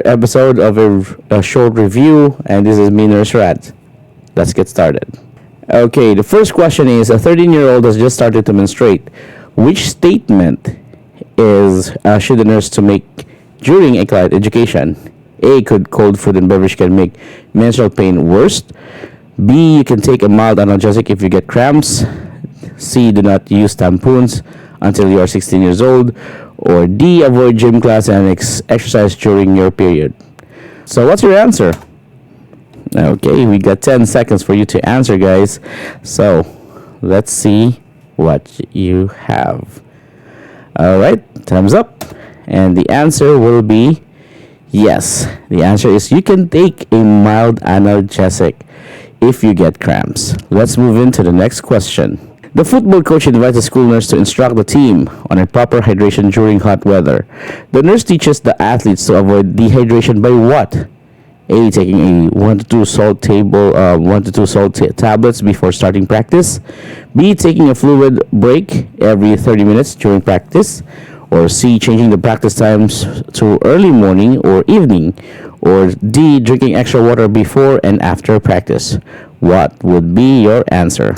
episode of a short review, and this is me, Nurse Rat. Let's get started. Okay, the first question is: a 13-year-old has just started to menstruate. Which statement is should the nurse to make during a client education? A. Could cold food and beverage can make menstrual pain worse. B. You can take a mild analgesic if you get cramps. C. Do not use tampons until you are 16 years old. Or D. Avoid gym class and exercise during your period. So what's your answer? Okay, we got 10 seconds for you to answer, guys. So let's see what you have. Alright, time's up. And the answer will be yes. The answer is you can take a mild analgesic if you get cramps. Let's move into the next question. The football coach invites the school nurse to instruct the team on a proper hydration during hot weather. The nurse teaches the athletes to avoid dehydration by what? A. Taking a 1 to 2 salt tablets before starting practice. B. Taking a fluid break every 30 minutes during practice. Or C. Changing the practice times to early morning or evening. Or D. Drinking extra water before and after practice. What would be your answer?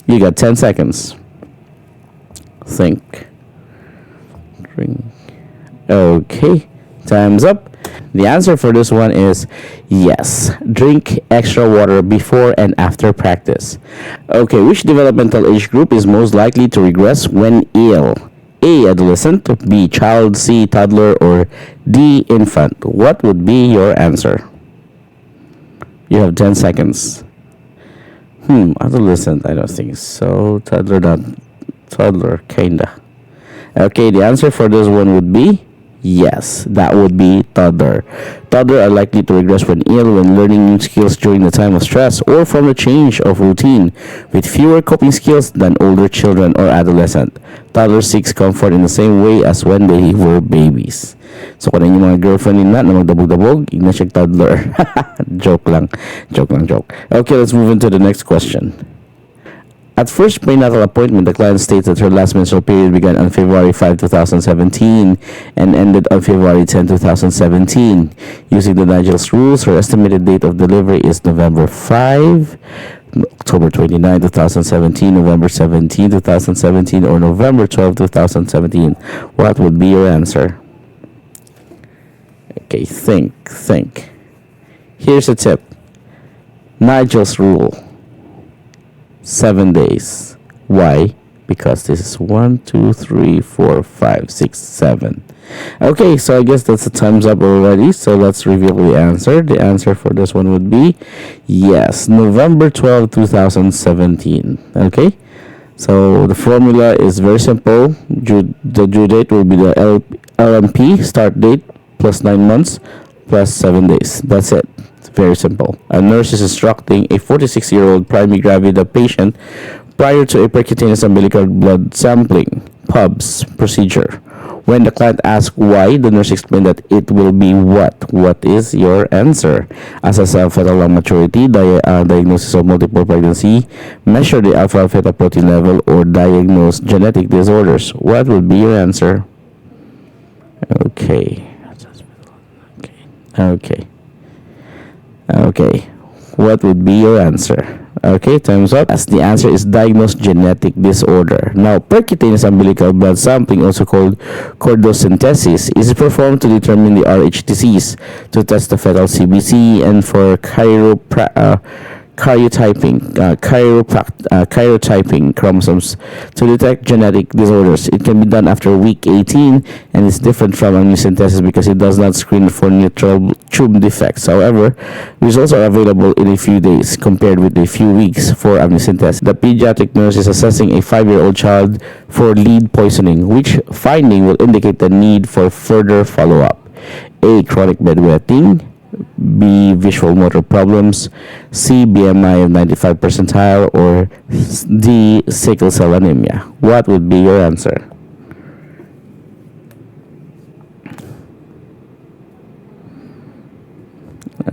You got 10 seconds. Think. Drink. Okay, time's up. The answer for this one is yes. Drink extra water before and after practice. Okay, which developmental age group is most likely to regress when ill? A. Adolescent. B. Child. C. Toddler. Or D. Infant. What would be your answer? You have 10 seconds. Adolescent, I don't think so. Toddler, not toddler, kinda. Okay, the answer for this one would be yes. That would be toddler. Toddler are likely to regress when ill, when learning new skills during the time of stress, or from the change of routine, with fewer coping skills than older children or adolescent. Toddler seeks comfort in the same way as when they were babies. So kung yung mga girlfriend nila na magdabog-dabog, igna siya toddler. Joke lang. Okay, let's move into the next question. At first prenatal appointment, the client states that her last menstrual period began on February 5, 2017 and ended on February 10, 2017. Using the Nigel's rules, her estimated date of delivery is November 5, October 29, 2017, November 17, 2017, or November 12, 2017. What would be your answer? Okay, think. Here's a tip. Nigel's rule. 7 days. Why? Because this is 1, 2, 3, 4, 5, 6, 7. Okay, so I guess that's the time's up already. So let's reveal the answer. The answer for this one would be yes, November 12, 2017. Okay, so the formula is very simple. The due date will be the LMP start date plus 9 months plus 7 days. That's it. It's very simple. A nurse is instructing a 46-year-old primary gravida patient prior to a percutaneous umbilical blood sampling (PUBS) procedure. When the client asks why, the nurse explained that it will be what? What is your answer? Assess fetal lung maturity, diagnosis of multiple pregnancy, measure the alpha fetoprotein level, or diagnose genetic disorders. What would be your answer? Okay. What would be your answer? Okay, time's up. As the answer is diagnose genetic disorder. Now, percutaneous umbilical blood sampling, also called chordosynthesis, is performed to determine the Rh disease, to test the fetal CBC, and for karyotyping chromosomes to detect genetic disorders. It can be done after week 18 and is different from amniocentesis because it does not screen for neutral tube defects. However, results are available in a few days compared with a few weeks for amniocentesis. The pediatric nurse is assessing a 5-year-old child for lead poisoning, which finding will indicate the need for further follow-up. A. Chronic bedwetting. B. Visual motor problems. C. BMI of 95 percentile. Or D. Sickle cell anemia. What would be your answer?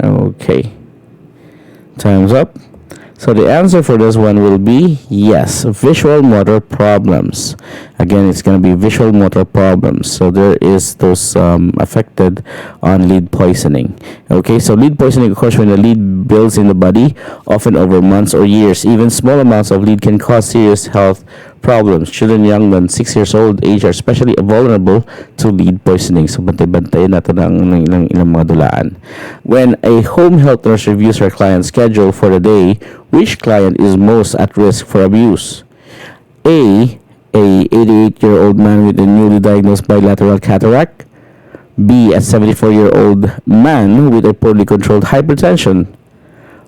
Okay. Time's up. So the answer for this one will be yes, visual motor problems. Again, it's going to be visual motor problems. So there is those affected on lead poisoning. Okay, so lead poisoning occurs when the lead builds in the body, often over months or years. Even small amounts of lead can cause serious health problems. Children younger than 6 years old age are especially vulnerable to lead poisoning. So bantay-bantayan natin ang ilang mga dulaan. When a home health nurse reviews her client's schedule for the day, which client is most at risk for abuse? A 88-year-old man with a newly diagnosed bilateral cataract. B, a 74-year-old man with a poorly controlled hypertension.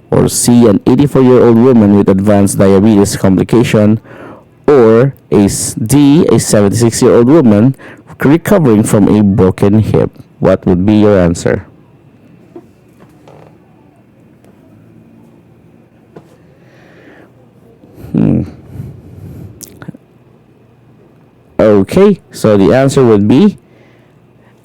Or C, an 84-year-old woman with advanced diabetes complication. Or D, a 76-year-old woman recovering from a broken hip. What would be your answer? Okay, so the answer would be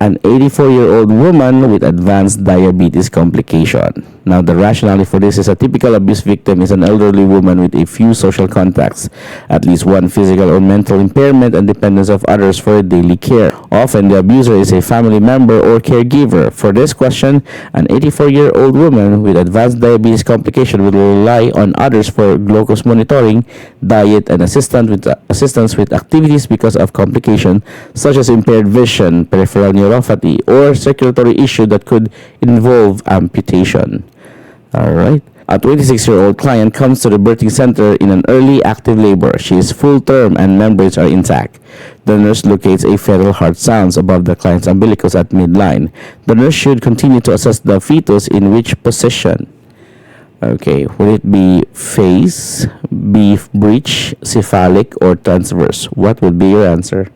an 84-year-old woman with advanced diabetes complication. Now, the rationale for this is a typical abuse victim is an elderly woman with a few social contacts, at least one physical or mental impairment, and dependence of others for daily care. Often, the abuser is a family member or caregiver. For this question, an 84-year-old woman with advanced diabetes complication will rely on others for glucose monitoring, diet, and assistance with activities because of complication such as impaired vision, peripheral neuropathy, or circulatory issue that could involve amputation. Alright. A 26-year-old client comes to the birthing center in an early active labor. She is full term and membranes are intact. The nurse locates a fetal heart sounds above the client's umbilicus at midline. The nurse should continue to assess the fetus in which position? Okay, will it be face, B, breech, cephalic, or transverse? What would be your answer?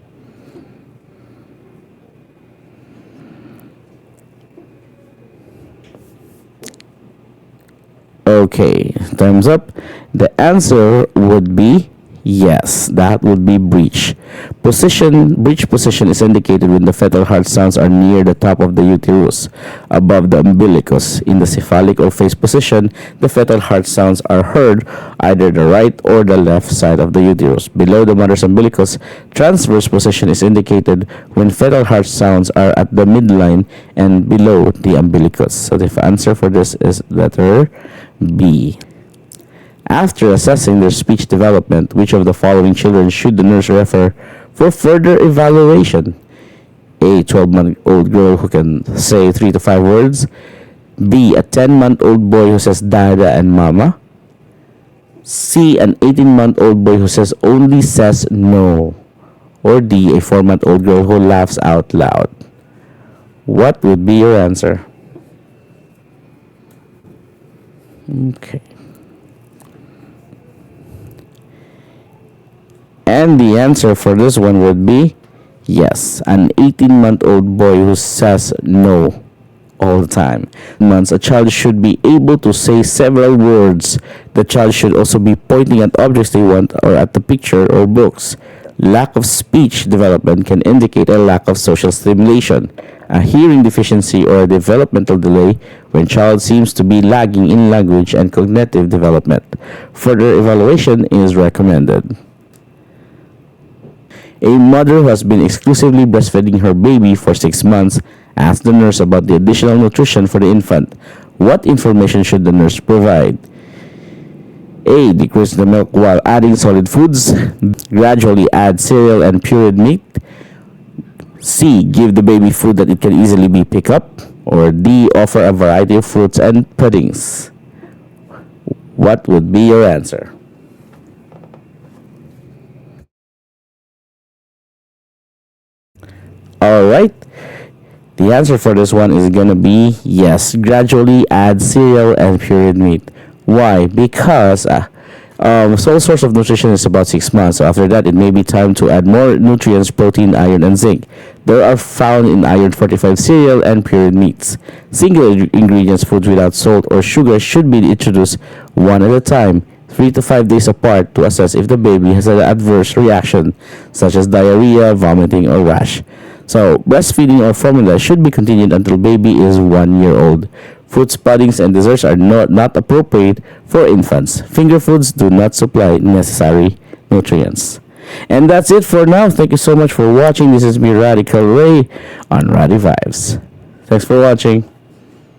Okay, thumbs up. The answer would be yes, that would be breech. Breech position is indicated when the fetal heart sounds are near the top of the uterus, above the umbilicus. In the cephalic or face position, the fetal heart sounds are heard either the right or the left side of the uterus. Below the mother's umbilicus, transverse position is indicated when fetal heart sounds are at the midline and below the umbilicus. So the answer for this is letter B. After assessing their speech development, which of the following children should the nurse refer for further evaluation? A 12-month-old girl who can say 3 to 5 words. B, a 10-month-old boy who says dada and mama. C, an 18-month-old boy who only says no. Or D, a 4-month-old girl who laughs out loud. What would be your answer? Okay. And the answer for this one would be yes, an 18-month-old boy who says no all the time. Months, a child should be able to say several words. The child should also be pointing at objects they want or at the picture or books. Lack of speech development can indicate a lack of social stimulation, a hearing deficiency, or a developmental delay when child seems to be lagging in language and cognitive development. Further evaluation is recommended. A mother who has been exclusively breastfeeding her baby for 6 months asked the nurse about the additional nutrition for the infant. What information should the nurse provide? A, decrease the milk while adding solid foods. Gradually add cereal and pureed meat. C, give the baby food that it can easily be picked up. Or D, offer a variety of fruits and puddings. What would be your answer? Alright, the answer for this one is gonna be yes, gradually add cereal and pureed meat. Why? Because sole source of nutrition is about 6 months. So after that, it may be time to add more nutrients, protein, iron, and zinc. They are found in iron-fortified cereal and pureed meats. Single ingredients foods without salt or sugar should be introduced one at a time, 3 to 5 days apart, to assess if the baby has an adverse reaction, such as diarrhea, vomiting, or rash. So, breastfeeding or formula should be continued until baby is 1 year old. Fruits, puddings, and desserts are not appropriate for infants. Finger foods do not supply necessary nutrients. And that's it for now. Thank you so much for watching. This is me, Radical Ray, on Radi Vibes. Thanks for watching.